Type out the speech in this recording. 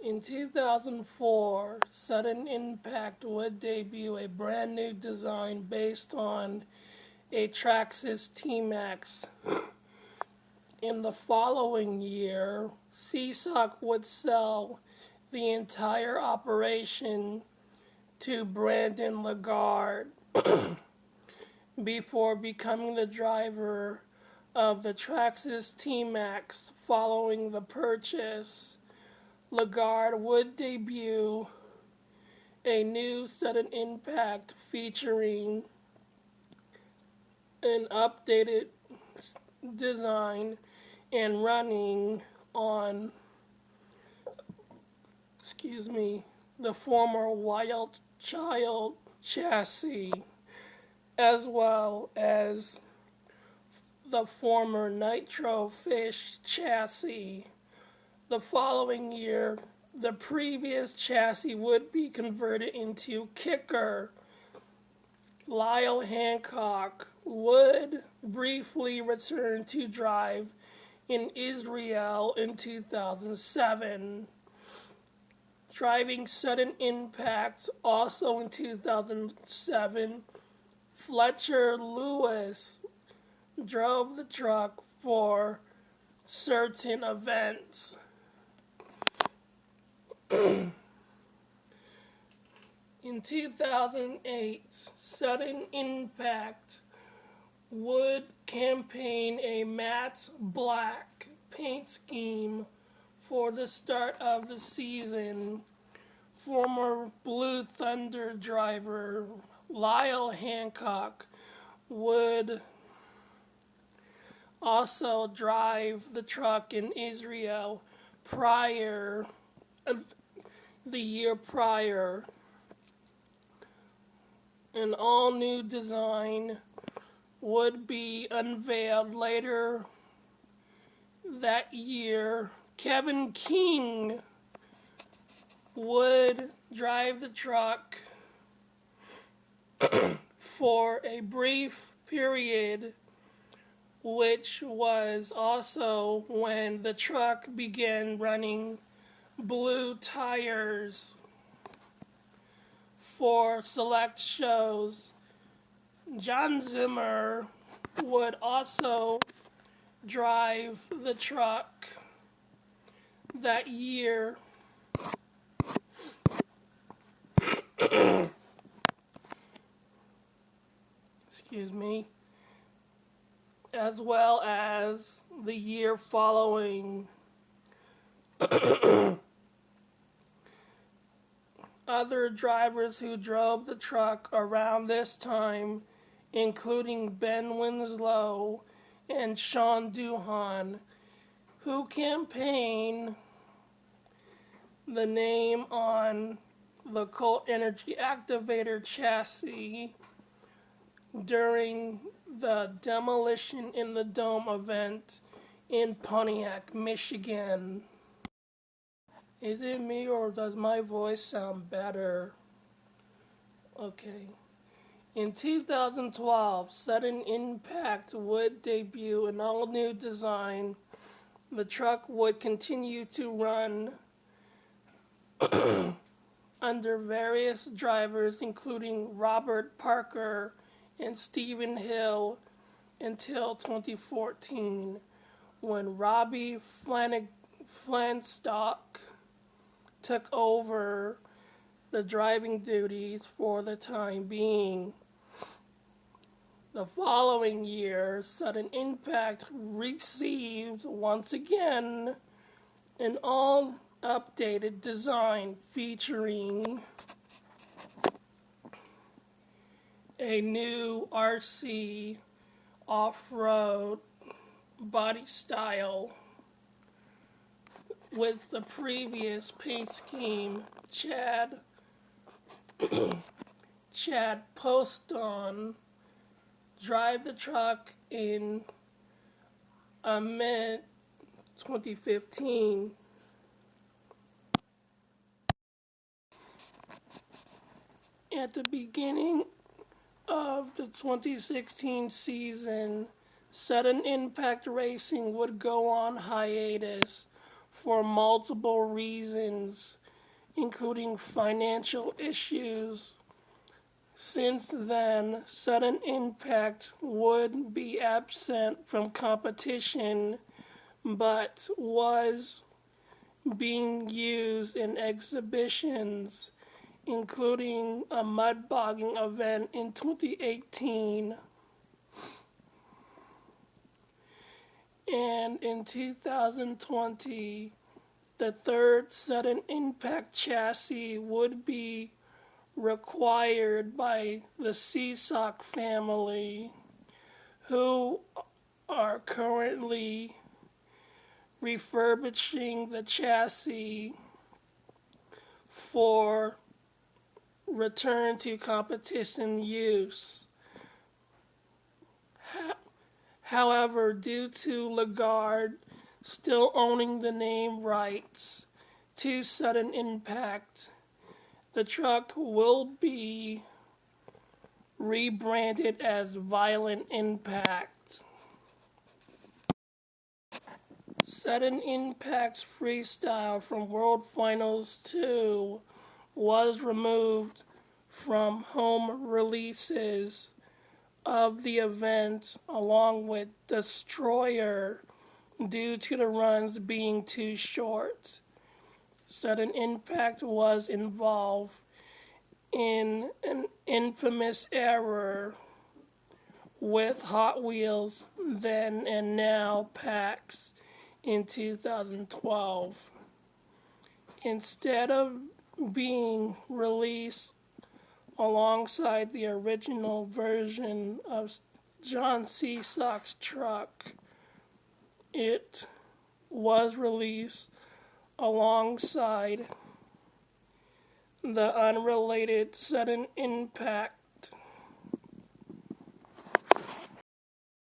In 2004, Sudden Impact would debut a brand new design based on a Traxxas T-Max. In the following year, SESOC would sell the entire operation to Brandon Lagarde before becoming the driver of the Traxxas T-Max. Following the purchase, Lagarde would debut a new Sudden Impact featuring an updated design and running on the former Wild Child chassis, as well as the former Nitro Fish chassis. The following year, the previous chassis would be converted into Kicker. Lyle Hancock would briefly return to drive in Israel in 2007. Driving Sudden Impact also in 2007, Fletcher Lewis drove the truck for certain events. In 2008, Sudden Impact would campaign a matte black paint scheme for the start of the season. Former Blue Thunder driver Lyle Hancock would also drive the truck in Israel the year prior. An all-new design would be unveiled later that year. Kevin King would drive the truck for a brief period, which was also when the truck began running blue tires for select shows. John Zimmer would also drive the truck that year. As well as the year following. Other drivers who drove the truck around this time, including Ben Winslow and Sean Doohan, who campaigned the name on the Colt Energy Activator chassis during the Demolition in the Dome event in Pontiac, Michigan. Is it me or does my voice sound better? Okay. In 2012, Sudden Impact would debut an all-new design. The truck would continue to run under various drivers, including Robert Parker and Stephen Hill, until 2014, when Robbie Flanstock took over the driving duties for the time being. The following year, Sudden Impact received once again an all-updated design featuring a new RC off-road body style with the previous paint scheme. Chad Poston drive the truck in mid-2015. At the beginning of the 2016 season, Sudden Impact Racing would go on hiatus for multiple reasons, including financial issues. Since then, Sudden Impact would be absent from competition, but was being used in exhibitions, including a mudbogging event in 2018. And in 2020, the third Sudden Impact chassis would be required by the Seesock family, who are currently refurbishing the chassis for return to competition use. However, due to Lagarde still owning the name rights to Sudden Impact, the truck will be rebranded as Violent Impact. Sudden Impact's freestyle from World Finals 2 was removed from home releases of the event along with Destroyer due to the runs being too short. Sudden Impact was involved in an infamous error with Hot Wheels then and now PAX in 2012. Instead of being released alongside the original version of John Seesock's truck, it was released alongside the unrelated Sudden Impact